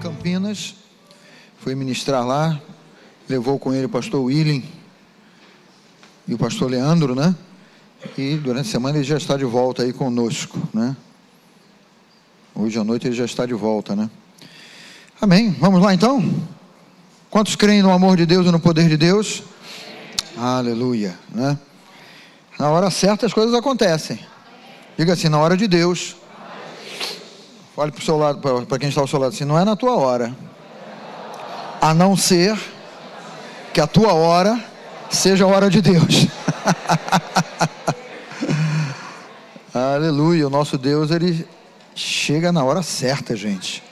Campinas, foi ministrar lá, levou com ele o pastor William e o pastor Leandro, né? E durante a semana ele já está de volta aí conosco, né? Hoje à noite ele já está de volta, né? Amém, vamos lá então? Quantos creem no amor de Deus e no poder de Deus? Aleluia, né? Na hora certa as coisas acontecem. Diga assim, na hora de Deus. Olhe para o seu lado, para quem está ao seu lado, assim, não é na tua hora, a não ser que a tua hora seja a hora de Deus. Aleluia, o nosso Deus, ele chega na hora certa, gente.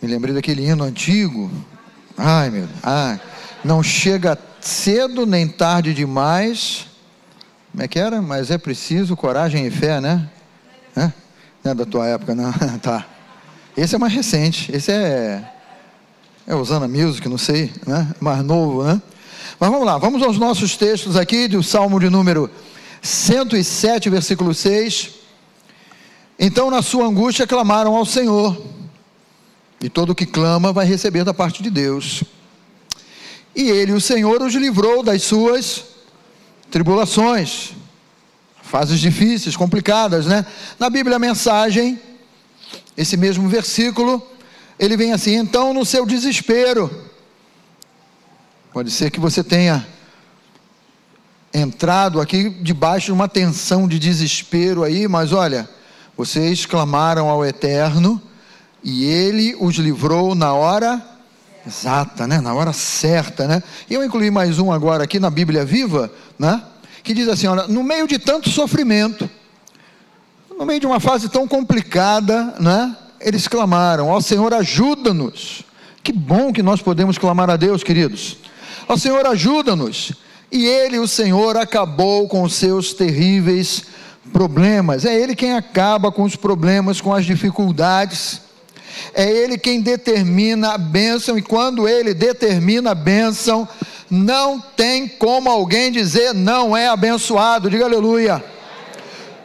Me lembrei daquele hino antigo. Ai, meu Deus. Não chega cedo nem tarde demais. Como é que era? Mas é preciso coragem e fé, né? Não é da tua época, não. Tá. Esse é mais recente. Esse é Osana Music, não sei, né? Mais novo, né? Mas vamos lá, vamos aos nossos textos aqui do Salmo de número 107, versículo 6. Então, na sua angústia, clamaram ao Senhor, e todo o que clama vai receber da parte de Deus. E Ele, o Senhor, os livrou das suas tribulações, fases difíceis, complicadas, né? Na Bíblia, a mensagem, esse mesmo versículo, ele vem assim: então no seu desespero, pode ser que você tenha entrado aqui debaixo de uma tensão de desespero aí, mas olha, vocês clamaram ao Eterno, e Ele os livrou na hora exata, né? Na hora certa, né? E eu incluí mais um agora aqui na Bíblia Viva, né? Que diz assim, olha, no meio de tanto sofrimento, no meio de uma fase tão complicada, né? Eles clamaram, ó Senhor, ajuda-nos. Que bom que nós podemos clamar a Deus, queridos. Ó Senhor, ajuda-nos. E Ele, o Senhor, acabou com os seus terríveis problemas. É Ele quem acaba com os problemas, com as dificuldades. É Ele quem determina a bênção, e quando Ele determina a bênção, não tem como alguém dizer não é abençoado. Diga aleluia.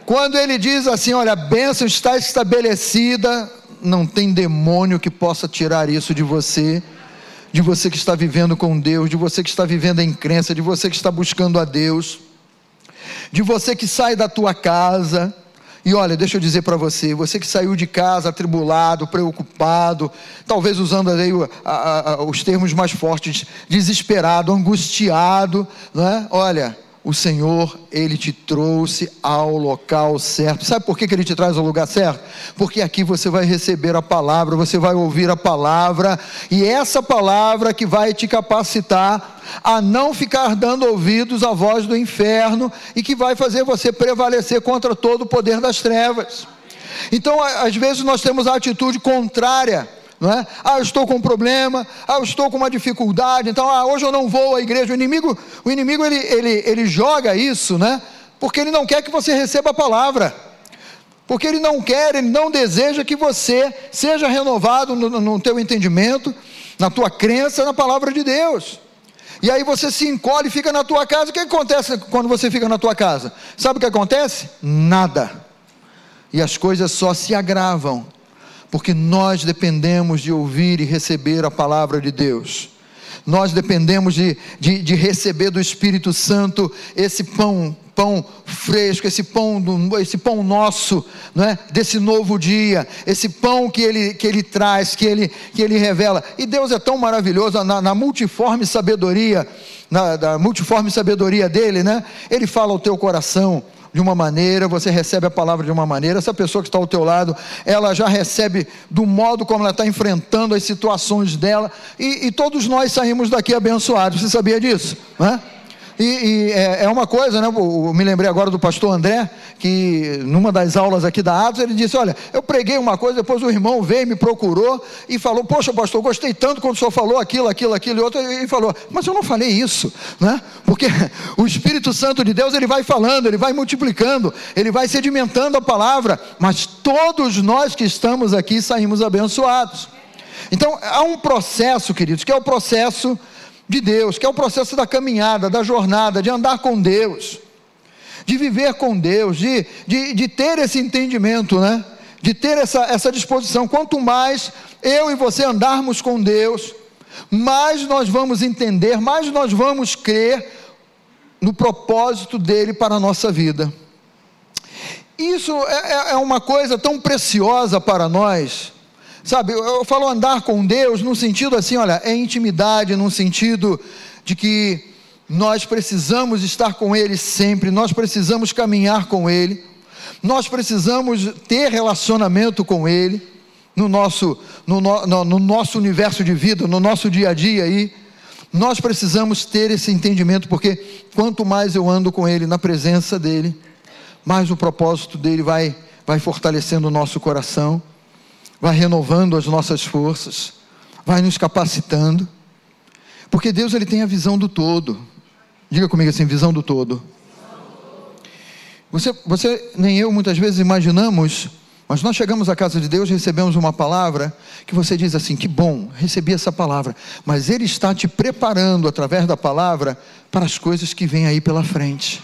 Quando Ele diz assim, olha, a bênção está estabelecida, não tem demônio que possa tirar isso de você que está vivendo com Deus, de você que está vivendo em crença, de você que está buscando a Deus, de você que sai da tua casa. E olha, deixa eu dizer para você, você que saiu de casa atribulado, preocupado, talvez usando aí os termos mais fortes, desesperado, angustiado, né? Olha, o Senhor, Ele te trouxe ao local certo. Sabe por que Ele te traz ao lugar certo? Porque aqui você vai receber a palavra, você vai ouvir a palavra, e essa palavra que vai te capacitar a não ficar dando ouvidos à voz do inferno, e que vai fazer você prevalecer contra todo o poder das trevas. Então, às vezes nós temos a atitude contrária, não é? Eu estou com um problema, eu estou com uma dificuldade, então hoje eu não vou à igreja. O inimigo ele joga isso, né? Porque ele não quer que você receba a palavra, porque ele não deseja que você seja renovado no teu entendimento, na tua crença, na palavra de Deus. E aí você se encolhe e fica na tua casa. O que acontece quando você fica na tua casa? Sabe o que acontece? Nada. E as coisas só se agravam, porque nós dependemos de ouvir e receber a palavra de Deus. Nós dependemos de receber do Espírito Santo esse pão fresco, esse pão nosso, não é? Desse novo dia, esse pão que ele traz, que ele revela. E Deus é tão maravilhoso, na multiforme sabedoria, da multiforme sabedoria dele, né? Ele fala ao teu coração de uma maneira, você recebe a palavra de uma maneira. Essa pessoa que está ao teu lado, ela já recebe do modo como ela está enfrentando as situações dela, e todos nós saímos daqui abençoados. Você sabia disso, né? E é uma coisa, né? Eu me lembrei agora do pastor André, que numa das aulas aqui da Atos, ele disse, olha, eu preguei uma coisa, depois o irmão veio, me procurou e falou, poxa pastor, gostei tanto quando o senhor falou aquilo e outro, e falou, mas eu não falei isso, né? Porque o Espírito Santo de Deus, ele vai falando, ele vai multiplicando, ele vai sedimentando a palavra, mas todos nós que estamos aqui saímos abençoados. Então há um processo, queridos, que é o processo de Deus, que é o processo da caminhada, da jornada, de andar com Deus, de viver com Deus, de ter esse entendimento, né? de ter essa disposição. Quanto mais eu e você andarmos com Deus, mais nós vamos entender, mais nós vamos crer no propósito dele para a nossa vida. Isso é uma coisa tão preciosa para nós, sabe? Eu falo andar com Deus no sentido assim, olha, é intimidade, no sentido de que nós precisamos estar com Ele sempre, nós precisamos caminhar com Ele, nós precisamos ter relacionamento com Ele, no nosso universo de vida, no nosso dia a dia aí, nós precisamos ter esse entendimento, porque quanto mais eu ando com Ele, na presença dEle, mais o propósito dEle vai fortalecendo o nosso coração, vai renovando as nossas forças, vai nos capacitando, porque Deus ele tem a visão do todo. Diga comigo assim, visão do todo. Você nem eu muitas vezes imaginamos, mas nós chegamos à casa de Deus, recebemos uma palavra, que você diz assim, que bom, recebi essa palavra, mas Ele está te preparando através da palavra, para as coisas que vêm aí pela frente.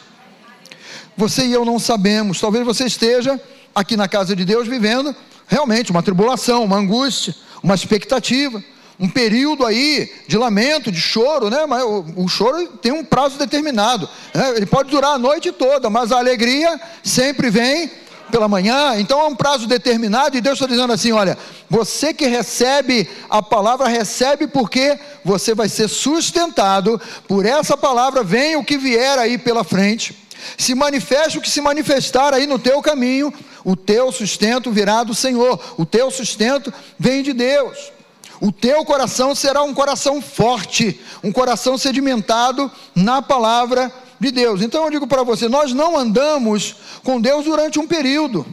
Você e eu não sabemos, talvez você esteja aqui na casa de Deus vivendo realmente uma tribulação, uma angústia, uma expectativa, um período aí de lamento, de choro, né? Mas o choro tem um prazo determinado, né? Ele pode durar a noite toda, mas a alegria sempre vem pela manhã. Então é um prazo determinado, e Deus está dizendo assim, olha, você que recebe a palavra, recebe porque você vai ser sustentado por essa palavra, venha o que vier aí pela frente, se manifeste o que se manifestar aí no teu caminho, o teu sustento virá do Senhor, o teu sustento vem de Deus, o teu coração será um coração forte, um coração sedimentado na palavra de Deus. Então eu digo para você, nós não andamos com Deus durante um período,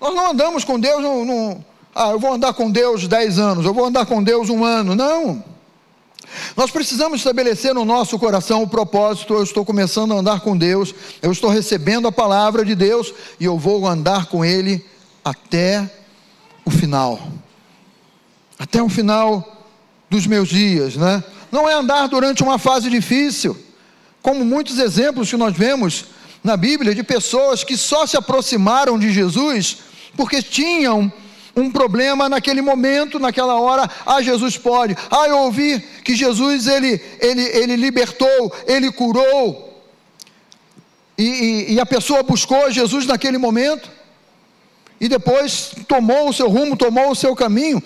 nós não andamos com Deus, eu vou andar com Deus 10 anos, eu vou andar com Deus 1 ano, não. Nós precisamos estabelecer no nosso coração o propósito, eu estou começando a andar com Deus, eu estou recebendo a palavra de Deus, e eu vou andar com Ele até o final dos meus dias, né? Não é andar durante uma fase difícil, como muitos exemplos que nós vemos na Bíblia, de pessoas que só se aproximaram de Jesus, porque tinham um problema naquele momento, naquela hora. Jesus pode, eu ouvi que Jesus, ele libertou, ele curou, e a pessoa buscou Jesus naquele momento, e depois tomou o seu rumo, tomou o seu caminho.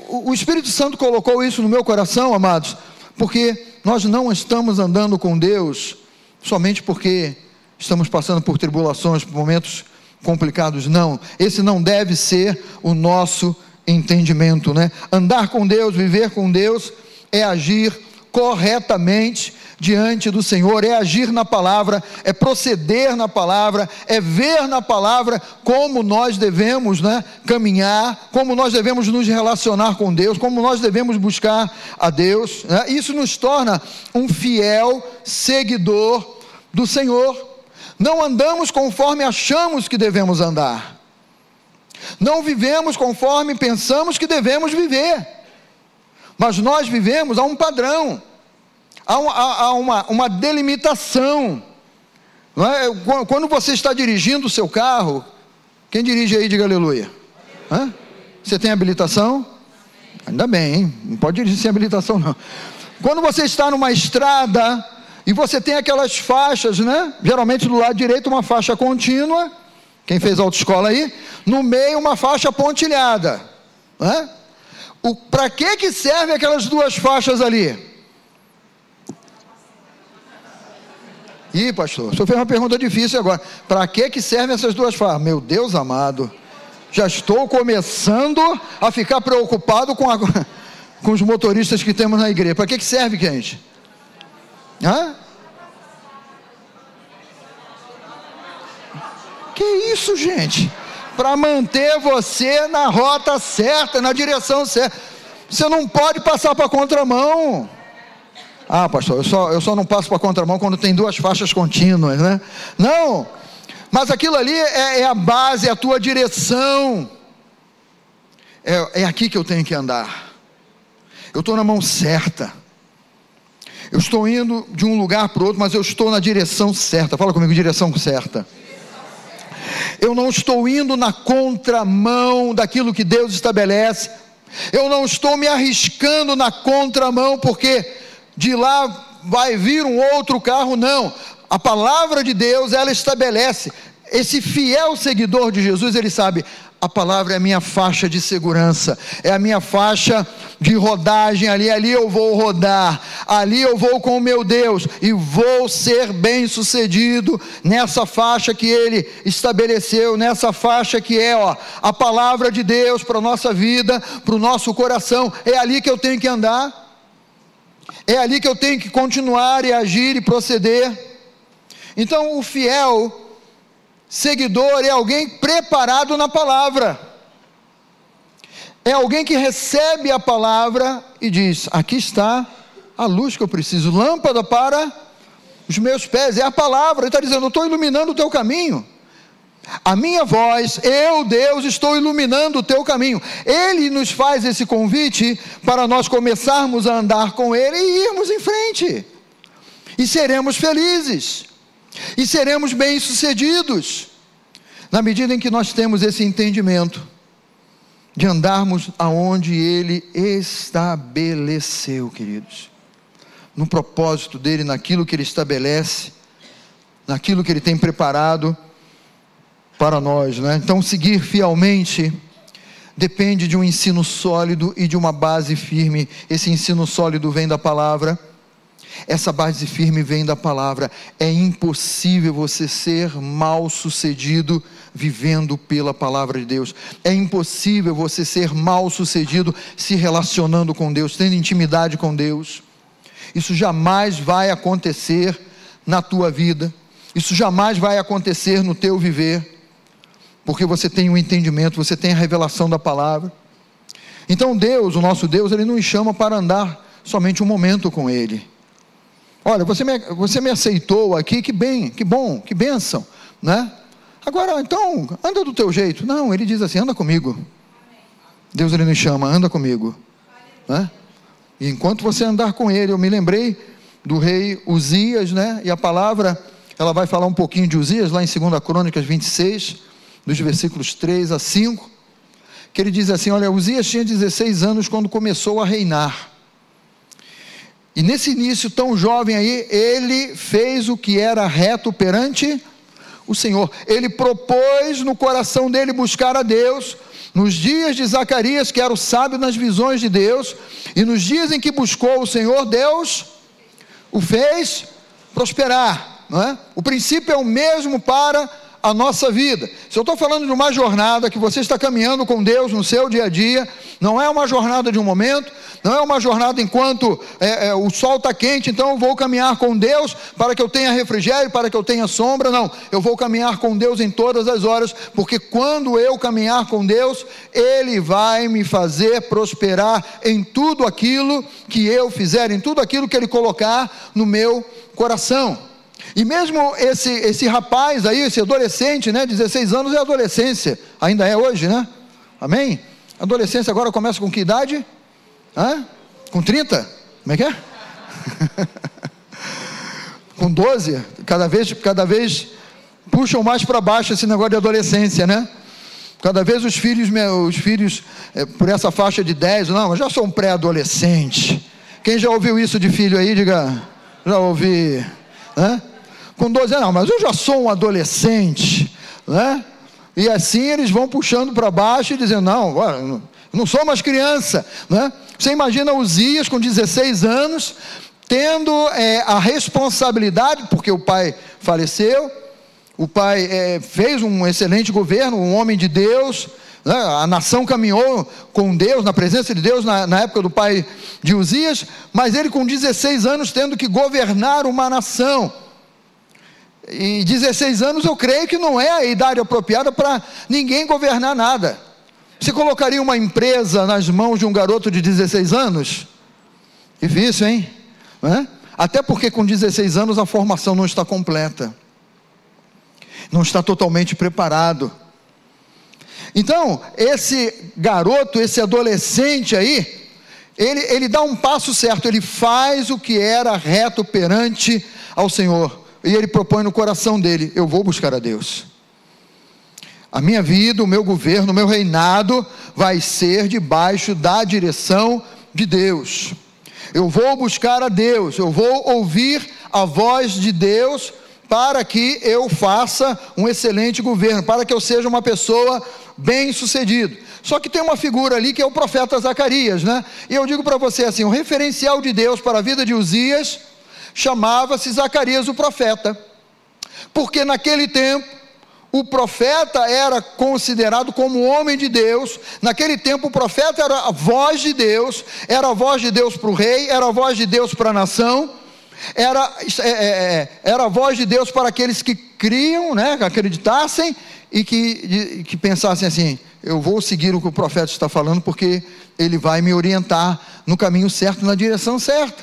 O Espírito Santo colocou isso no meu coração, amados, porque nós não estamos andando com Deus somente porque estamos passando por tribulações, por momentos complicados, não. Esse não deve ser o nosso entendimento, né? Andar com Deus, viver com Deus, é agir corretamente diante do Senhor, é agir na palavra, é proceder na palavra, é ver na palavra como nós devemos, né, caminhar, como nós devemos nos relacionar com Deus, como nós devemos buscar a Deus, né? Isso nos torna um fiel seguidor do Senhor. Não andamos conforme achamos que devemos andar, não vivemos conforme pensamos que devemos viver, mas nós vivemos a um padrão, há uma delimitação, não é? Quando você está dirigindo o seu carro, quem dirige aí, diga aleluia. Você tem habilitação? Ainda bem, hein? Não pode dirigir sem habilitação não. Quando você está numa estrada, e você tem aquelas faixas, né? Geralmente do lado direito uma faixa contínua, quem fez autoescola aí, no meio uma faixa pontilhada, né? Para que servem aquelas duas faixas ali? Ih, pastor, o senhor fez uma pergunta difícil agora. Para que servem essas duas faixas? Meu Deus amado, já estou começando a ficar preocupado com os motoristas que temos na igreja. Para que serve, gente? Que isso, gente? Para manter você na rota certa, na direção certa. Você não pode passar para a contramão. Pastor, eu só não passo para a contramão quando tem duas faixas contínuas, né? Não, mas aquilo ali é a base, é a tua direção, é aqui que eu tenho que andar. Eu estou na mão certa, eu estou indo de um lugar para o outro, mas eu estou na direção certa. Fala comigo, direção certa. eu não estou indo na contramão daquilo que Deus estabelece, eu não estou me arriscando na contramão, porque de lá vai vir um outro carro, não. A palavra de Deus, ela estabelece. Esse fiel seguidor de Jesus, ele sabe, a palavra é a minha faixa de segurança, é a minha faixa de rodagem, ali eu vou rodar, ali eu vou com o meu Deus, e vou ser bem sucedido, nessa faixa que Ele estabeleceu, nessa faixa que é a palavra de Deus para a nossa vida, para o nosso coração. É ali que eu tenho que andar, é ali que eu tenho que continuar e agir e proceder. Então o fiel seguidor é alguém preparado na palavra, é alguém que recebe a palavra e diz: aqui está a luz que eu preciso, lâmpada para os meus pés, é a palavra. Ele está dizendo: eu estou iluminando o teu caminho, a minha voz, eu, Deus, estou iluminando o teu caminho. Ele nos faz esse convite para nós começarmos a andar com Ele e irmos em frente, e seremos felizes, e seremos bem-sucedidos, na medida em que nós temos esse entendimento, de andarmos aonde Ele estabeleceu, queridos, no propósito dEle, naquilo que Ele estabelece, naquilo que Ele tem preparado para nós, né? Então seguir fielmente depende de um ensino sólido e de uma base firme. Esse ensino sólido vem da palavra, essa base firme vem da palavra. É impossível você ser mal sucedido vivendo pela palavra de Deus, é impossível você ser mal sucedido se relacionando com Deus, tendo intimidade com Deus. Isso jamais vai acontecer na tua vida, isso jamais vai acontecer no teu viver, porque você tem um entendimento, você tem a revelação da palavra. Então Deus, o nosso Deus, Ele não nos chama para andar somente um momento com Ele. Olha, você me aceitou aqui, que bem, que bom, que bênção, né? Agora, então, anda do teu jeito. Não, Ele diz assim: anda comigo. Deus, Ele nos chama: anda comigo, né? E enquanto você andar com Ele, eu me lembrei do rei Uzias, né? E a palavra, ela vai falar um pouquinho de Uzias, lá em 2 Crônicas 26, dos versículos 3 a 5, que ele diz assim: olha, Uzias tinha 16 anos quando começou a reinar, e nesse início tão jovem aí, ele fez o que era reto perante o Senhor. Ele propôs no coração dele buscar a Deus, nos dias de Zacarias, que era o sábio nas visões de Deus, e nos dias em que buscou o Senhor, Deus o fez prosperar, não é? O princípio é o mesmo para a nossa vida. Se eu estou falando de uma jornada que você está caminhando com Deus no seu dia a dia, não é uma jornada de um momento, não é uma jornada enquanto o sol está quente, então eu vou caminhar com Deus para que eu tenha refrigério, para que eu tenha sombra. Não, eu vou caminhar com Deus em todas as horas, porque quando eu caminhar com Deus, Ele vai me fazer prosperar em tudo aquilo que eu fizer, em tudo aquilo que Ele colocar no meu coração. E mesmo esse rapaz aí, esse adolescente, né, 16 anos é adolescência, ainda é hoje, né? Amém? Adolescência agora começa com que idade? Com 30? Como é que é? Com 12? Cada vez puxam mais para baixo esse negócio de adolescência, né? Cada vez os filhos por essa faixa de 10, não, eu já sou um pré-adolescente. Quem já ouviu isso de filho aí, diga: já ouvi, né? Com 12 anos, não, mas eu já sou um adolescente, né? E assim eles vão puxando para baixo e dizendo: não, agora eu não sou mais criança, né? Você imagina Uzias com 16 anos, tendo a responsabilidade, porque o pai faleceu, o pai fez um excelente governo, um homem de Deus, né? A nação caminhou com Deus, na presença de Deus, na época do pai de Uzias, mas ele com 16 anos tendo que governar uma nação. E 16 anos eu creio que não é a idade apropriada para ninguém governar nada. Você colocaria uma empresa nas mãos de um garoto de 16 anos? Difícil, hein? Até porque com 16 anos a formação não está completa, não está totalmente preparado. Então esse garoto, esse adolescente aí, ele dá um passo certo, ele faz o que era reto perante ao Senhor. E ele propõe no coração dele: eu vou buscar a Deus. A minha vida, o meu governo, o meu reinado vai ser debaixo da direção de Deus. Eu vou buscar a Deus, eu vou ouvir a voz de Deus para que eu faça um excelente governo, para que eu seja uma pessoa bem-sucedida. Só que tem uma figura ali que é o profeta Zacarias, né? E eu digo para você assim, o referencial de Deus para a vida de Uzias chamava-se Zacarias o profeta, porque naquele tempo o profeta era considerado como homem de Deus. Naquele tempo o profeta era a voz de Deus, era a voz de Deus para o rei, era a voz de Deus para a nação, era a voz de Deus para aqueles que criam, né, que acreditassem e que pensassem assim, eu vou seguir o que o profeta está falando, porque ele vai me orientar no caminho certo, na direção certa.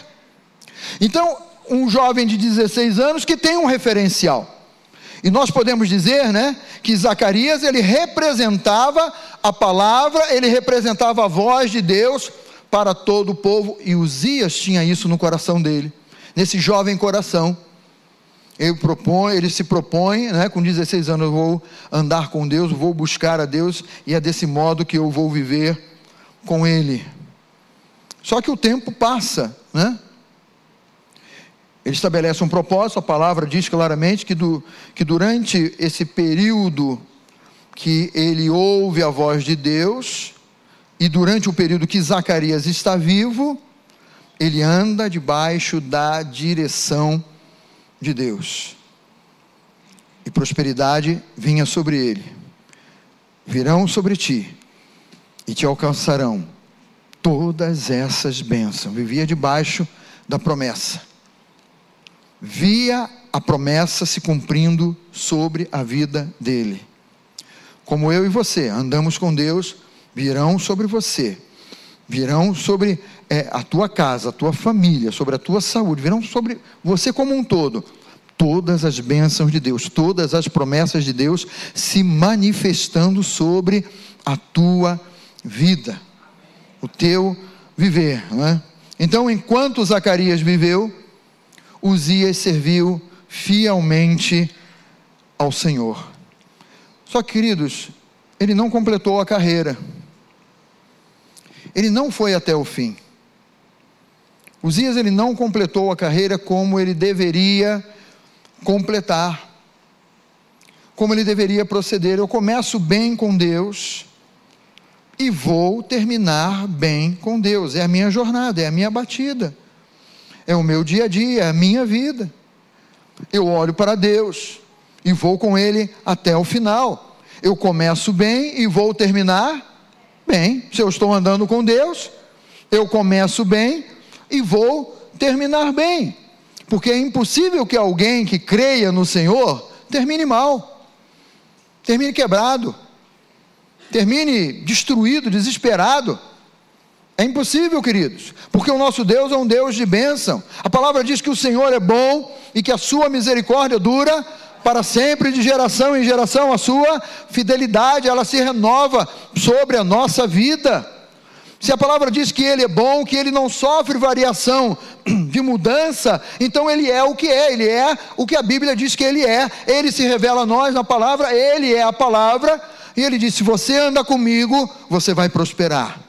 Então, um jovem de 16 anos que tem um referencial, e nós podemos dizer, né, que Zacarias, ele representava a palavra, ele representava a voz de Deus para todo o povo, e Uzias tinha isso no coração dele, nesse jovem coração. Ele se propõe, né, com 16 anos, eu vou andar com Deus, vou buscar a Deus, e é desse modo que eu vou viver com Ele. Só que o tempo passa, né? Ele estabelece um propósito, a palavra diz claramente que durante esse período que ele ouve a voz de Deus, e durante o período que Zacarias está vivo, ele anda debaixo da direção de Deus, e prosperidade vinha sobre ele. Virão sobre ti, e te alcançarão todas essas bênçãos. Vivia debaixo da promessa, via a promessa se cumprindo sobre a vida dele. Como eu e você andamos com Deus, virão sobre você, virão sobre a tua casa, a tua família, sobre a tua saúde, virão sobre você como um todo, todas as bênçãos de Deus, todas as promessas de Deus se manifestando sobre a tua vida, o teu viver, não é? Então, enquanto Zacarias viveu, Uzias serviu fielmente ao Senhor. Só que, queridos, ele não completou a carreira, ele não foi até o fim. Uzias, ele não completou a carreira como ele deveria completar, como ele deveria proceder. Eu começo bem com Deus e vou terminar bem com Deus. É a minha jornada, é a minha batida, é o meu dia a dia, é a minha vida. Eu olho para Deus e vou com Ele até o final. Eu começo bem e vou terminar bem. Se eu estou andando com Deus, eu começo bem e vou terminar bem, porque é impossível que alguém que creia no Senhor termine mal, termine quebrado, termine destruído, desesperado. É impossível, queridos, porque o nosso Deus é um Deus de bênção. A palavra diz que o Senhor é bom e que a sua misericórdia dura para sempre, de geração em geração. A sua fidelidade, ela se renova sobre a nossa vida. Se a palavra diz que Ele é bom, que Ele não sofre variação de mudança, então Ele é o que é, Ele é o que a Bíblia diz que Ele é. Ele se revela a nós na palavra, Ele é a palavra, e Ele diz, se você anda comigo, você vai prosperar.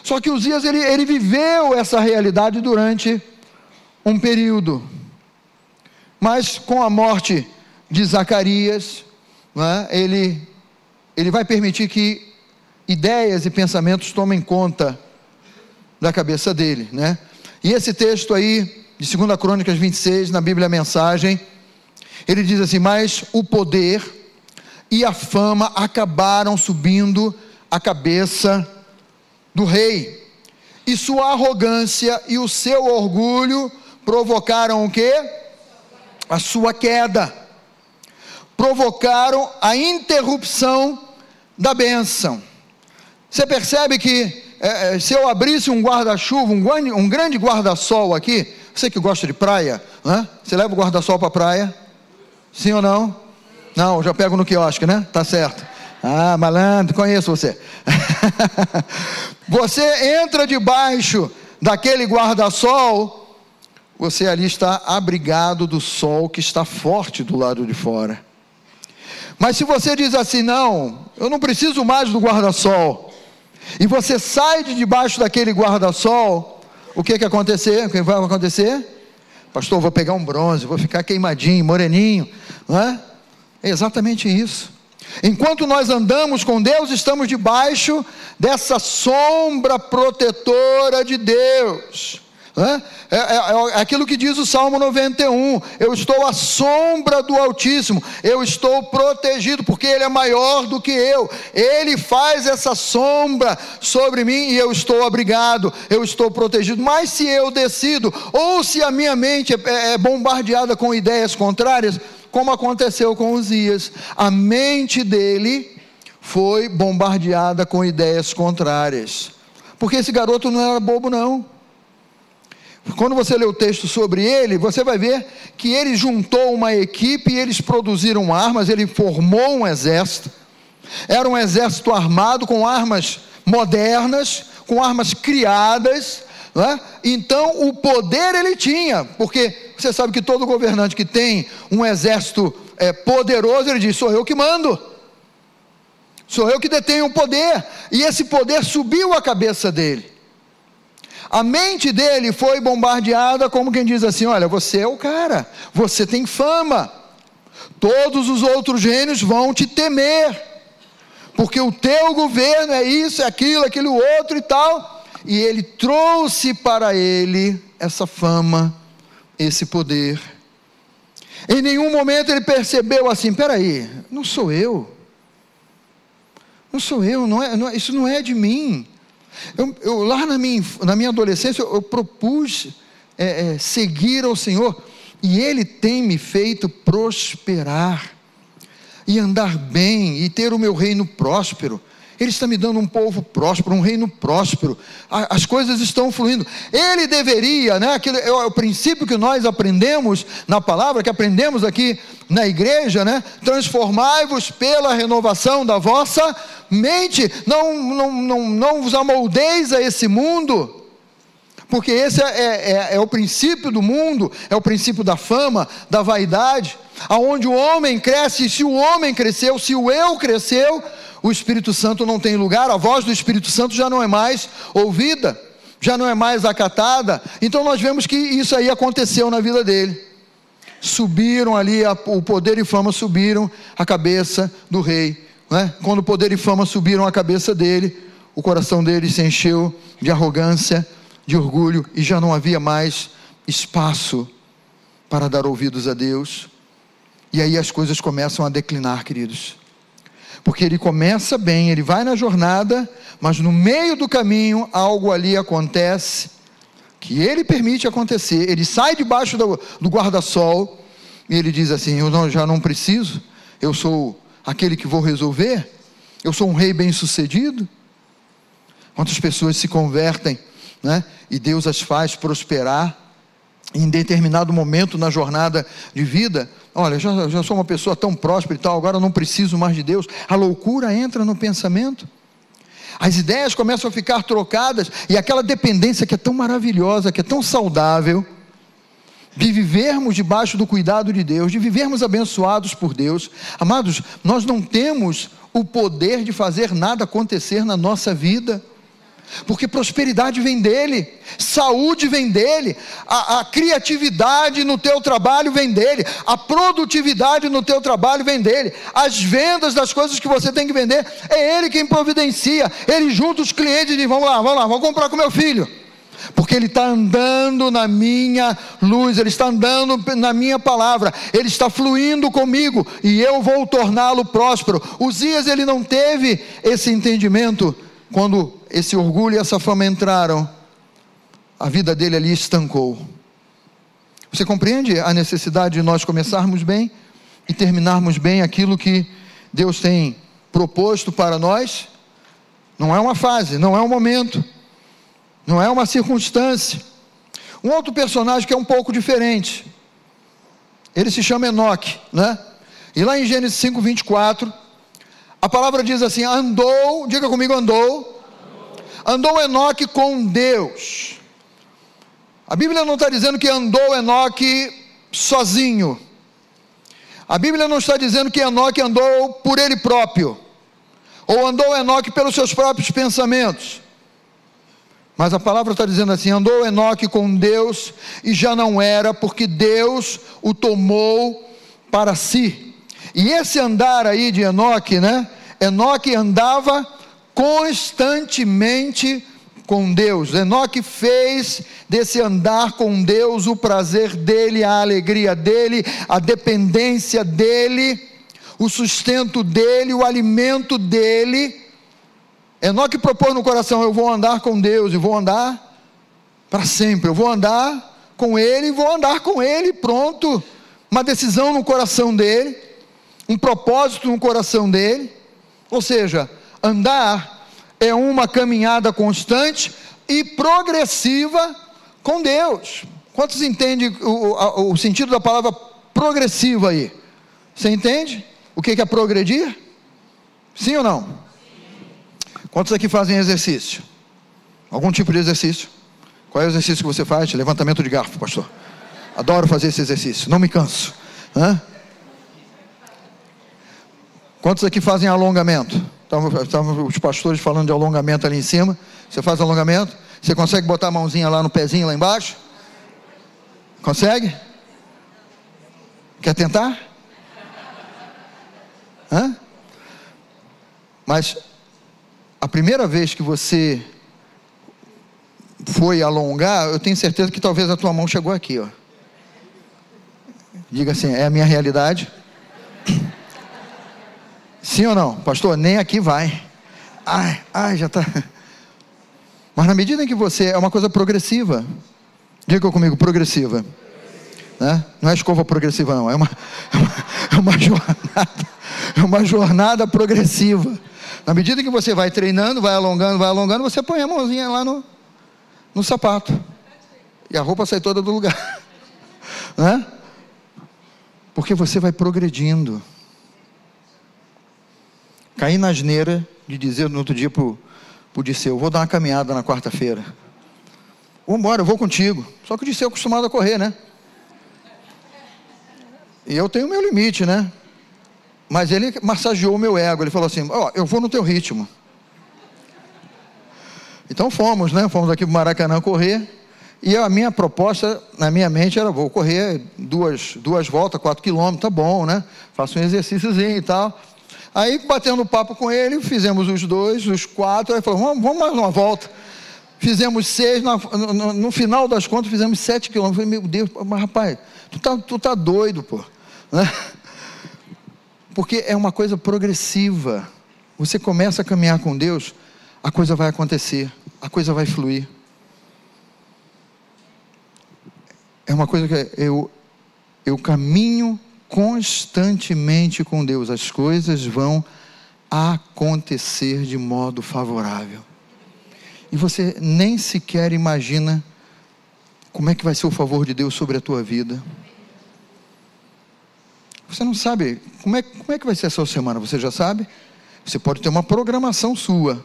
Só que Uzias, ele viveu essa realidade durante um período, mas com a morte de Zacarias, né, ele vai permitir que ideias e pensamentos tomem conta da cabeça dele, né? E esse texto aí, de 2 Crônicas 26, na Bíblia Mensagem, ele diz assim, mas o poder e a fama acabaram subindo a cabeça do rei, e sua arrogância e o seu orgulho provocaram o quê? A sua queda, provocaram a interrupção da bênção. Você percebe que se eu abrisse um guarda-chuva, um grande guarda-sol aqui, você que gosta de praia, né? Você leva o guarda-sol para a praia? Sim ou não? Não, eu já pego no quiosque, né? Tá certo. Ah, malandro, conheço você. Você entra debaixo daquele guarda-sol, você ali está abrigado do sol que está forte do lado de fora. Mas se você diz assim, não, eu não preciso mais do guarda-sol, e você sai de debaixo daquele guarda-sol, o que vai acontecer? Pastor, vou pegar um bronze, vou ficar queimadinho, moreninho, não é? É exatamente isso. Enquanto nós andamos com Deus, estamos debaixo dessa sombra protetora de Deus. É aquilo que diz o Salmo 91, eu estou à sombra do Altíssimo, eu estou protegido, porque Ele é maior do que eu, Ele faz essa sombra sobre mim, e eu estou abrigado, eu estou protegido. Mas se eu decido, ou se a minha mente é bombardeada com ideias contrárias, como aconteceu com Uzias, a mente dele foi bombardeada com ideias contrárias, porque esse garoto não era bobo não. Quando você lê o texto sobre ele, você vai ver que ele juntou uma equipe e eles produziram armas, ele formou um exército, era um exército armado com armas modernas, com armas criadas, não é? Então o poder ele tinha, porque você sabe que todo governante que tem um exército poderoso, ele diz, sou eu que mando, sou eu que detenho o poder, e esse poder subiu a cabeça dele. A mente dele foi bombardeada como quem diz assim, olha, você é o cara, você tem fama, todos os outros gênios vão te temer, porque o teu governo é isso, é aquilo outro e tal, e ele trouxe para ele essa fama, esse poder. Em nenhum momento ele percebeu assim, peraí, não sou eu, isso não é de mim. Eu lá na minha adolescência, eu propus seguir ao Senhor, e Ele tem me feito prosperar, e andar bem, e ter o meu reino próspero. Ele está me dando um povo próspero, um reino próspero, as coisas estão fluindo. Ele deveria, né, aquele é o princípio que nós aprendemos na palavra, que aprendemos aqui na igreja, né? Transformai-vos pela renovação da vossa mente, não vos amoldeis a esse mundo, porque esse é o princípio do mundo, é o princípio da fama, da vaidade, aonde o homem cresce, e se o homem cresceu, se o eu cresceu, o Espírito Santo não tem lugar, a voz do Espírito Santo já não é mais ouvida, já não é mais acatada. Então nós vemos que isso aí aconteceu na vida dele, subiram ali, o poder e fama subiram a cabeça do rei, né? Quando o poder e fama subiram a cabeça dele, o coração dele se encheu de arrogância, de orgulho, e já não havia mais espaço para dar ouvidos a Deus, e aí as coisas começam a declinar, queridos, porque ele começa bem, ele vai na jornada, mas no meio do caminho, algo ali acontece, que ele permite acontecer, ele sai debaixo do guarda-sol, e ele diz assim, já não preciso, eu sou aquele que vou resolver, eu sou um rei bem sucedido. Quantas pessoas se convertem, né? E Deus as faz prosperar, em determinado momento na jornada de vida, olha, já sou uma pessoa tão próspera e tal, agora não preciso mais de Deus. A loucura entra no pensamento, as ideias começam a ficar trocadas, e aquela dependência que é tão maravilhosa, que é tão saudável, de vivermos debaixo do cuidado de Deus, de vivermos abençoados por Deus. Amados, nós não temos o poder de fazer nada acontecer na nossa vida, porque prosperidade vem dele, saúde vem dele, a criatividade no teu trabalho vem dele, a produtividade no teu trabalho vem dele, as vendas das coisas que você tem que vender, é ele quem providencia. Ele junta os clientes e diz, vamos lá, vamos comprar com meu filho, porque ele está andando na minha luz, ele está andando na minha palavra, ele está fluindo comigo, e eu vou torná-lo próspero. Uzias, ele não teve esse entendimento. Quando esse orgulho e essa fama entraram, a vida dele ali estancou. Você compreende a necessidade de nós começarmos bem e terminarmos bem aquilo que Deus tem proposto para nós? Não é uma fase, não é um momento, não é uma circunstância. Um outro personagem que é um pouco diferente, ele se chama Enoque, né? E lá em Gênesis 5:24, a palavra diz assim, diga comigo, andou Enoque com Deus. A Bíblia não está dizendo que andou Enoque sozinho. A Bíblia não está dizendo que Enoque andou por ele próprio, ou andou Enoque pelos seus próprios pensamentos, mas a palavra está dizendo assim: andou Enoque com Deus, e já não era, porque Deus o tomou para si. E esse andar aí de Enoque, né? Enoque andava constantemente com Deus. Enoque fez desse andar com Deus o prazer dele, a alegria dele, a dependência dele, o sustento dele, o alimento dele. Enoque propôs no coração: eu vou andar com Deus e vou andar para sempre, eu vou andar com ele e vou andar com ele, pronto. Uma decisão no coração dele, um propósito no coração dele. Ou seja, andar é uma caminhada constante e progressiva com Deus. Quantos entendem o sentido da palavra progressiva aí? Você entende o que é progredir? Sim ou não? Quantos aqui fazem exercício? Algum tipo de exercício? Qual é o exercício que você faz? Levantamento de garfo, pastor. Adoro fazer esse exercício, não me canso. Quantos aqui fazem alongamento? Estavam os pastores falando de alongamento ali em cima. Você faz alongamento? Você consegue botar a mãozinha lá no pezinho lá embaixo? Consegue? Quer tentar? Mas a primeira vez que você foi alongar, eu tenho certeza que talvez a tua mão chegou aqui, ó. Diga assim: é a minha realidade? Sim ou não? Pastor, nem aqui vai. Ai, já está. Mas na medida em que você, é uma coisa progressiva. Diga comigo: progressiva. Né? Não é escova progressiva não, é uma jornada. É uma jornada progressiva. Na medida em que você vai treinando, vai alongando, você põe a mãozinha lá no sapato, e a roupa sai toda do lugar. Né? Porque você vai progredindo. Caí na asneira de dizer no outro dia para o Disseu: eu vou dar uma caminhada na quarta-feira. Vamos embora, eu vou contigo. Só que o Disseu é acostumado a correr, né? E eu tenho o meu limite, né? Mas ele massageou o meu ego. Ele falou assim: eu vou no teu ritmo. Então fomos, né? Fomos aqui para o Maracanã correr. E a minha proposta, na minha mente, era: vou correr duas voltas, 4 quilômetros, tá bom, né? Faço um exercíciozinho e tal. Aí, batendo papo com ele, fizemos os 4, aí falou: vamos mais uma volta. Fizemos 6, no final das contas, fizemos 7 quilômetros. Eu falei: meu Deus, mas rapaz, tu tá doido, pô. Né? Porque é uma coisa progressiva. Você começa a caminhar com Deus, a coisa vai acontecer, a coisa vai fluir. É uma coisa que eu caminho constantemente com Deus, as coisas vão acontecer de modo favorável, e você nem sequer imagina como é que vai ser o favor de Deus sobre a tua vida. Você não sabe como é que vai ser a sua semana. Você já sabe? Você pode ter uma programação sua,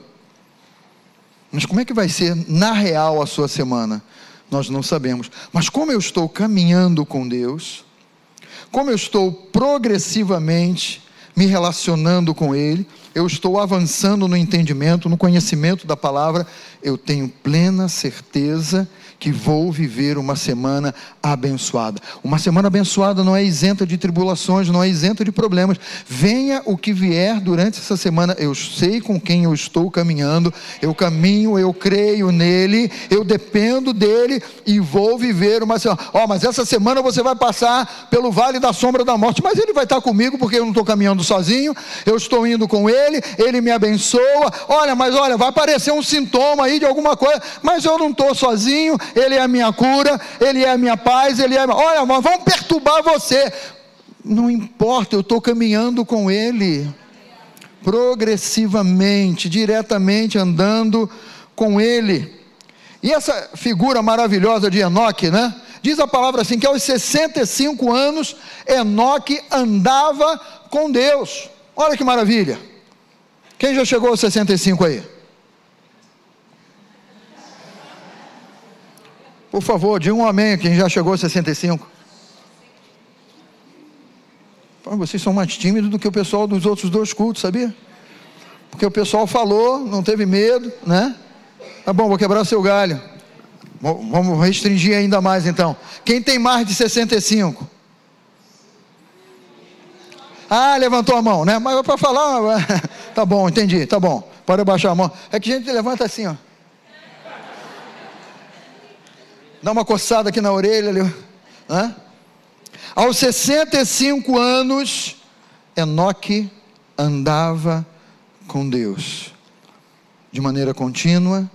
mas como é que vai ser na real a sua semana? Nós não sabemos. Mas como eu estou caminhando com Deus, como eu estou progressivamente me relacionando com Ele, eu estou avançando no entendimento, no conhecimento da palavra, eu tenho plena certeza que vou viver uma semana abençoada. Uma semana abençoada não é isenta de tribulações, não é isenta de problemas. Venha o que vier durante essa semana, eu sei com quem eu estou caminhando, eu caminho, eu creio nele, eu dependo dele e vou viver uma semana. Mas essa semana você vai passar pelo vale da sombra da morte, mas ele vai estar comigo, porque eu não estou caminhando sozinho, eu estou indo com ele, ele me abençoa. Mas vai aparecer um sintoma aí de alguma coisa, mas eu não estou sozinho, ele é a minha cura, ele é a minha paz, mas vão perturbar você. Não importa, eu estou caminhando com ele, progressivamente, diretamente andando com ele. E essa figura maravilhosa de Enoque, né? Diz a palavra assim, que aos 65 anos, Enoque andava com Deus. Olha que maravilha. Quem já chegou aos 65 aí? Por favor, diga um amém, quem já chegou aos 65. Vocês são mais tímidos do que o pessoal dos outros 2 cultos, sabia? Porque o pessoal falou, não teve medo, né? Tá bom, vou quebrar o seu galho. Vamos restringir ainda mais então. Quem tem mais de 65? Levantou a mão, né? Mas para falar, tá bom, entendi, tá bom. Pode abaixar a mão. É que a gente levanta assim, ó. Dá uma coçada aqui na orelha ali. Né? Aos 65 anos, Enoque andava com Deus, de maneira contínua,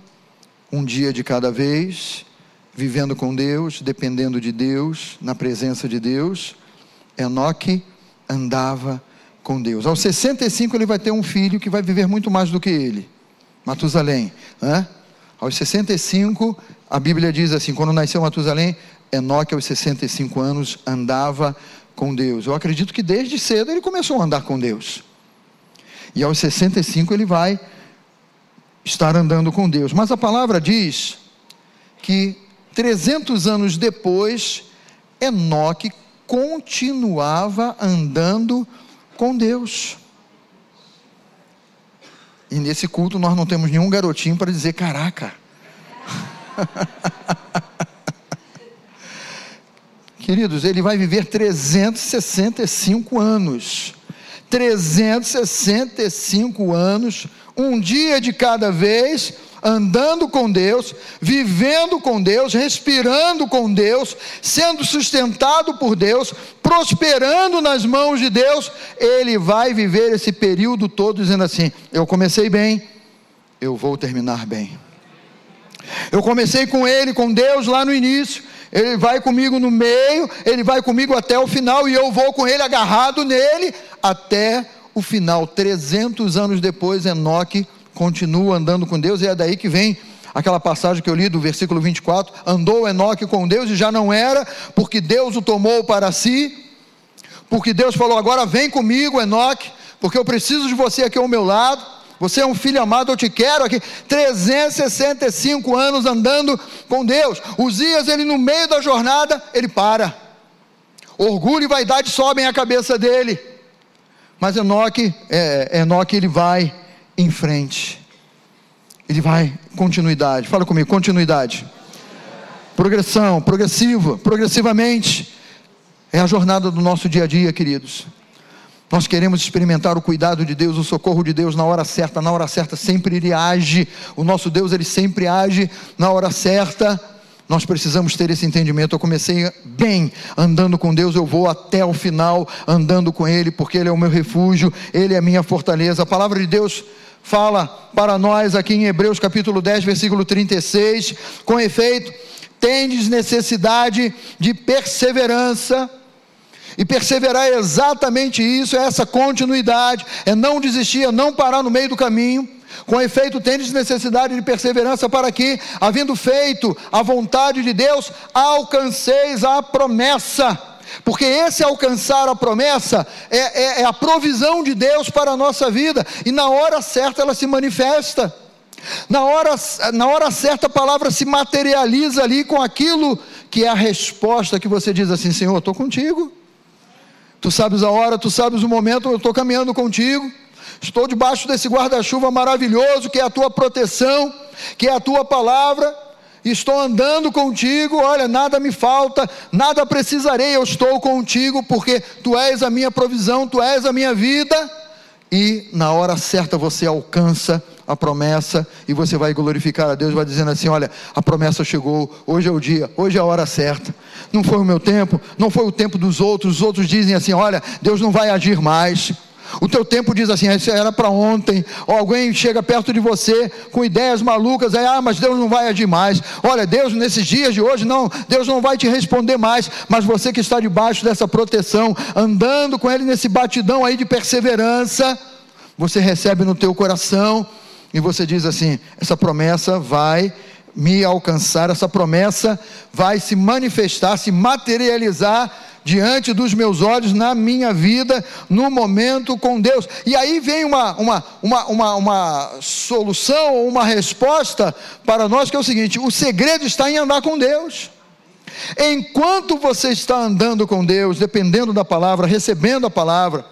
um dia de cada vez, vivendo com Deus, dependendo de Deus, na presença de Deus. Enoque andava com Deus. Aos 65 ele vai ter um filho que vai viver muito mais do que ele, Matusalém, né? Aos 65, a Bíblia diz assim, quando nasceu Matusalém, Enoque aos 65 anos andava com Deus. Eu acredito que desde cedo ele começou a andar com Deus, e aos 65 ele vai estar andando com Deus. Mas a palavra diz que 300 anos depois, Enoque continuava andando com Deus. E nesse culto nós não temos nenhum garotinho para dizer, caraca. Queridos, ele vai viver 365 anos. 365 anos, um dia de cada vez, andando com Deus, vivendo com Deus, respirando com Deus, sendo sustentado por Deus, prosperando nas mãos de Deus. Ele vai viver esse período todo dizendo assim, eu comecei bem, eu vou terminar bem. Eu comecei com ele, com Deus lá no início, ele vai comigo no meio, ele vai comigo até o final, e eu vou com ele agarrado nele, até o final. 300 anos depois, Enoque continua andando com Deus, e é daí que vem aquela passagem que eu li do versículo 24, andou Enoque com Deus, e já não era, porque Deus o tomou para si, porque Deus falou, agora vem comigo Enoque, porque eu preciso de você aqui ao meu lado, você é um filho amado, eu te quero aqui. 365 anos andando com Deus. Uzias, ele no meio da jornada, ele para, orgulho e vaidade sobem a cabeça dele, mas Enoque ele vai em frente, ele vai, continuidade, fala comigo, continuidade, progressão, progressivamente, é a jornada do nosso dia a dia, queridos. Nós queremos experimentar o cuidado de Deus, o socorro de Deus na hora certa sempre Ele age, o nosso Deus Ele sempre age na hora certa. Nós precisamos ter esse entendimento. Eu comecei bem, andando com Deus, eu vou até o final, andando com Ele, porque Ele é o meu refúgio, Ele é a minha fortaleza. A palavra de Deus fala para nós aqui em Hebreus capítulo 10, versículo 36, com efeito, tendes necessidade de perseverança, e perseverar é exatamente isso, é essa continuidade, é não desistir, é não parar no meio do caminho. Com efeito, tendes necessidade de perseverança, para que, havendo feito a vontade de Deus, alcanceis a promessa. Porque esse alcançar a promessa é a provisão de Deus para a nossa vida, e na hora certa ela se manifesta. Na hora certa a palavra se materializa ali com aquilo que é a resposta que você diz assim, Senhor, eu estou contigo. Tu sabes a hora, tu sabes o momento, eu estou caminhando contigo, estou debaixo desse guarda-chuva maravilhoso, que é a tua proteção, que é a tua palavra, estou andando contigo, olha, nada me falta, nada precisarei, eu estou contigo, porque tu és a minha provisão, tu és a minha vida, e na hora certa você alcança a promessa, e você vai glorificar a Deus, vai dizendo assim, olha, a promessa chegou, hoje é o dia, hoje é a hora certa, não foi o meu tempo, não foi o tempo dos outros, os outros dizem assim, olha, Deus não vai agir mais, o teu tempo diz assim, isso era para ontem, ou alguém chega perto de você, com ideias malucas, aí, mas Deus não vai agir mais, olha, Deus nesses dias de hoje, não, Deus não vai te responder mais, mas você que está debaixo dessa proteção, andando com Ele nesse batidão aí de perseverança, você recebe no teu coração, e você diz assim, essa promessa vai me alcançar, essa promessa vai se manifestar, se materializar diante dos meus olhos, na minha vida, no momento com Deus. E aí vem uma solução, uma resposta para nós, que é o seguinte, o segredo está em andar com Deus. Enquanto você está andando com Deus, dependendo da palavra, recebendo a palavra,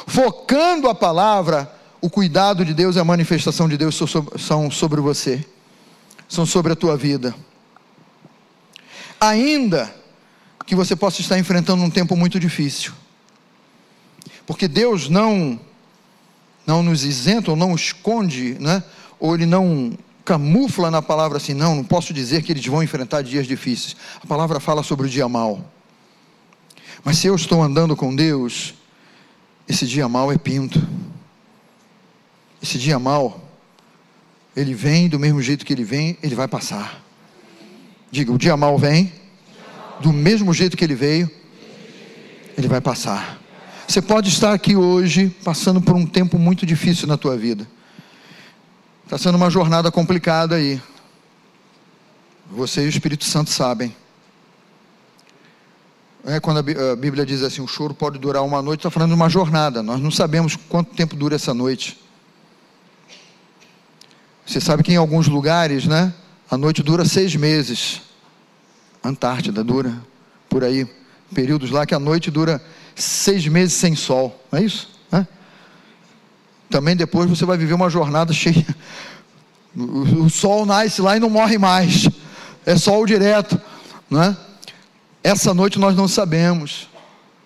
focando a palavra, o cuidado de Deus e a manifestação de Deus são sobre você, são sobre a tua vida. Ainda que você possa estar enfrentando um tempo muito difícil, porque Deus não nos isenta, ou não esconde, né? Ou Ele não camufla na palavra assim, não posso dizer que eles vão enfrentar dias difíceis. A palavra fala sobre o dia mau. Mas se eu estou andando com Deus, esse dia mau é pinto. Esse dia mau, ele vem do mesmo jeito que ele vem, ele vai passar. Diga, o dia mau vem, do mesmo jeito que ele veio, ele vai passar. Você pode estar aqui hoje, passando por um tempo muito difícil na tua vida. Está sendo uma jornada complicada aí. Você e o Espírito Santo sabem. Quando a Bíblia diz assim, o choro pode durar uma noite, está falando de uma jornada. Nós não sabemos quanto tempo dura essa noite. Você sabe que em alguns lugares, né, a noite dura 6 meses. Antártida dura, por aí, períodos lá que a noite dura 6 meses sem sol, não é isso? Também depois você vai viver uma jornada cheia, o sol nasce lá e não morre mais, é sol direto, não é? Essa noite nós não sabemos.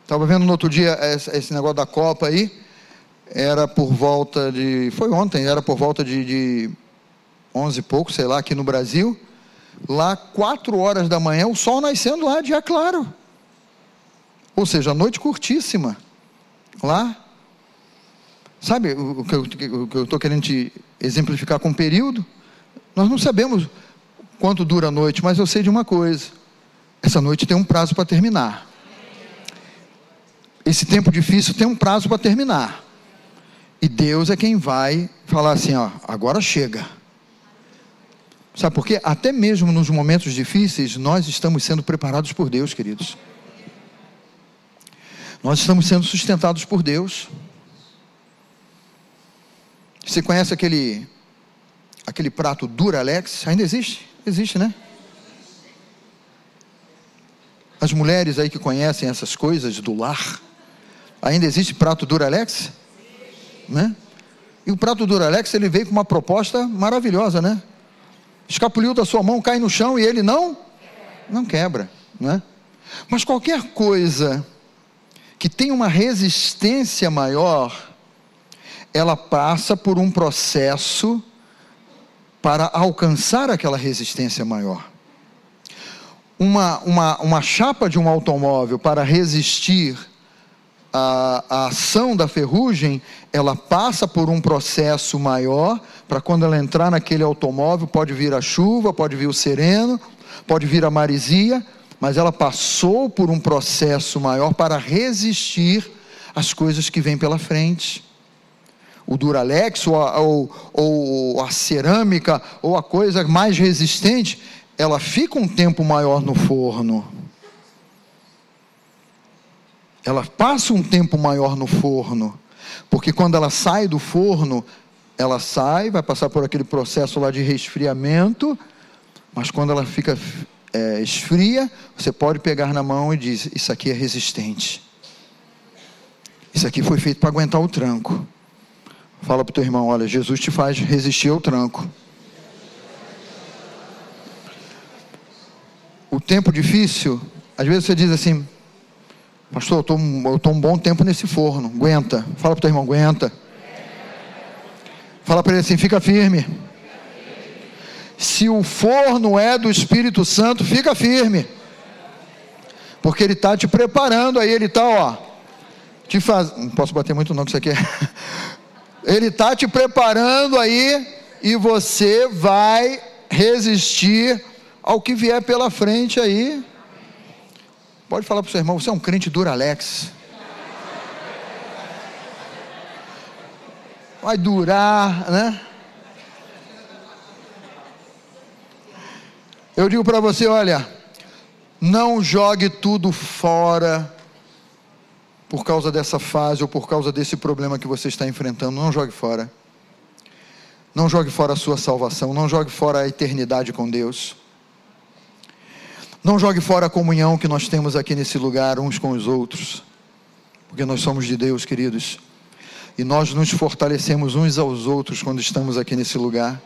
Estava vendo no outro dia esse negócio da Copa aí, era por volta de, foi ontem, era por volta de 11 e pouco, sei lá, aqui no Brasil, lá 4 horas da manhã, o sol nascendo lá, dia claro, ou seja, a noite curtíssima, lá, sabe o que eu estou querendo te exemplificar com período? Nós não sabemos quanto dura a noite, mas eu sei de uma coisa, essa noite tem um prazo para terminar, esse tempo difícil tem um prazo para terminar, e Deus é quem vai falar assim, ó, agora chega. Sabe por quê? Até mesmo nos momentos difíceis, nós estamos sendo preparados por Deus, queridos. Nós estamos sendo sustentados por Deus. Você conhece aquele prato Duralex? Ainda existe? Existe, né? As mulheres aí que conhecem essas coisas do lar, ainda existe prato Duralex? Né? E o prato Duralex, ele veio com uma proposta maravilhosa, né? Escapuliu da sua mão, cai no chão e ele não quebra, né? Mas qualquer coisa que tem uma resistência maior, ela passa por um processo para alcançar aquela resistência maior. Uma chapa de um automóvel, para resistir à ação da ferrugem, ela passa por um processo maior, para quando ela entrar naquele automóvel, pode vir a chuva, pode vir o sereno, pode vir a maresia, mas ela passou por um processo maior para resistir às coisas que vêm pela frente. O Duralex, ou a cerâmica, ou a coisa mais resistente, ela fica um tempo maior no forno. Ela passa um tempo maior no forno, porque quando ela sai do forno, ela sai, vai passar por aquele processo lá de resfriamento, mas quando ela fica esfria, você pode pegar na mão e dizer, isso aqui é resistente, isso aqui foi feito para aguentar o tranco. Fala para o teu irmão, olha, Jesus te faz resistir ao tranco. O tempo difícil, às vezes você diz assim, pastor, eu estou um bom tempo nesse forno, aguenta. Fala para o teu irmão, aguenta. Fala para ele assim, fica firme. Se o forno é do Espírito Santo, fica firme, porque ele está te preparando aí, ele está, não posso bater muito não, que isso aqui ele está te preparando aí, e você vai resistir ao que vier pela frente aí. Pode falar para o seu irmão, você é um crente Duralex, vai durar, né? Eu digo para você, olha, não jogue tudo fora por causa dessa fase ou por causa desse problema que você está enfrentando. Não jogue fora. Não jogue fora a sua salvação, não jogue fora a eternidade com Deus. Não jogue fora a comunhão que nós temos aqui nesse lugar, uns com os outros, porque nós somos de Deus, queridos, e nós nos fortalecemos uns aos outros quando estamos aqui nesse lugar.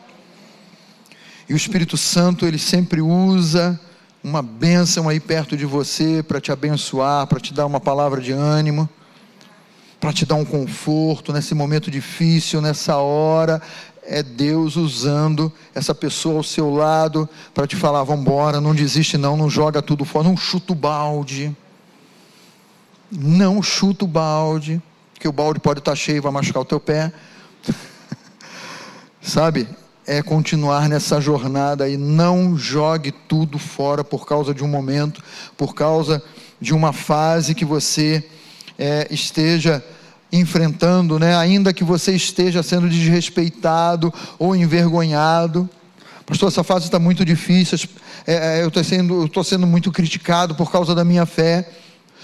E o Espírito Santo, ele sempre usa uma bênção aí perto de você, para te abençoar, para te dar uma palavra de ânimo, para te dar um conforto nesse momento difícil, nessa hora. É Deus usando essa pessoa ao seu lado para te falar: vamos embora, não desiste não, não joga tudo fora, não chuta o balde, não chuta o balde, porque o balde pode estar cheio e vai machucar o teu pé, sabe? É continuar nessa jornada e não jogue tudo fora por causa de um momento, por causa de uma fase que você esteja enfrentando, né? Ainda que você esteja sendo desrespeitado ou envergonhado. Pastor, essa fase está muito difícil, eu estou sendo muito criticado por causa da minha fé,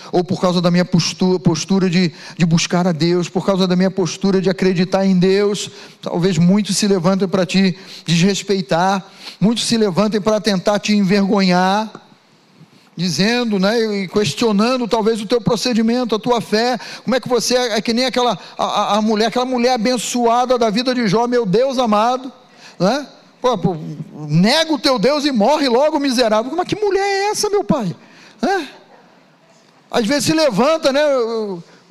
ou por causa da minha postura de buscar a Deus, por causa da minha postura de acreditar em Deus. Talvez muitos se levantem para te desrespeitar, muitos se levantem para tentar te envergonhar, dizendo, né, e questionando talvez o teu procedimento, a tua fé. Como é que você é que nem aquela mulher abençoada da vida de Jó, meu Deus amado, né? Nega o teu Deus e morre logo, miserável. Mas que mulher é essa, meu pai? Às vezes se levanta, né,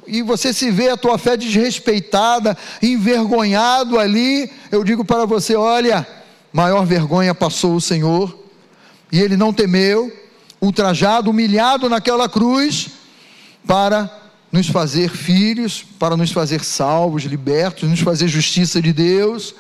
e você se vê a tua fé desrespeitada, envergonhado ali. Eu digo para você: olha, maior vergonha passou o Senhor, e Ele não temeu, ultrajado, humilhado naquela cruz, para nos fazer filhos, para nos fazer salvos, libertos, nos fazer justiça de Deus,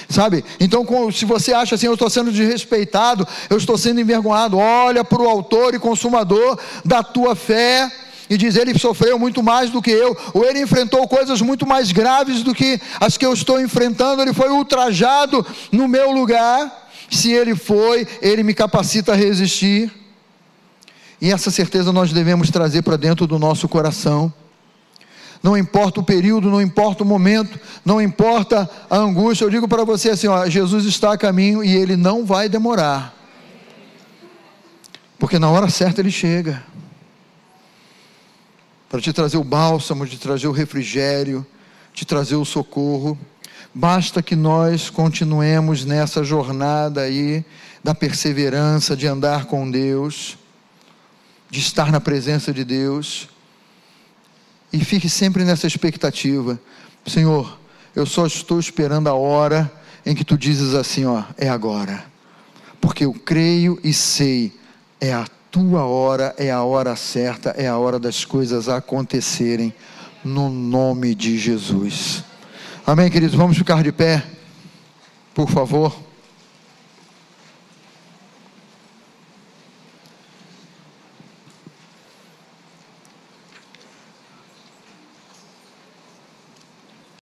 sabe? Então, se você acha assim: eu estou sendo desrespeitado, eu estou sendo envergonhado, olha para o autor e consumador da tua fé, e diz: ele sofreu muito mais do que eu, ou ele enfrentou coisas muito mais graves do que as que eu estou enfrentando, ele foi ultrajado no meu lugar. Se ele foi, ele me capacita a resistir. E essa certeza nós devemos trazer para dentro do nosso coração. Não importa o período, não importa o momento, não importa a angústia. Eu digo para você assim, ó, Jesus está a caminho e Ele não vai demorar, porque na hora certa Ele chega, para te trazer o bálsamo, te trazer o refrigério, te trazer o socorro. Basta que nós continuemos nessa jornada aí, da perseverança, de andar com Deus, de estar na presença de Deus, e fique sempre nessa expectativa: Senhor, eu só estou esperando a hora em que Tu dizes assim, ó, é agora, porque eu creio e sei, é a Tua hora, é a hora certa, é a hora das coisas acontecerem, no nome de Jesus. Amém, queridos? Vamos ficar de pé, por favor.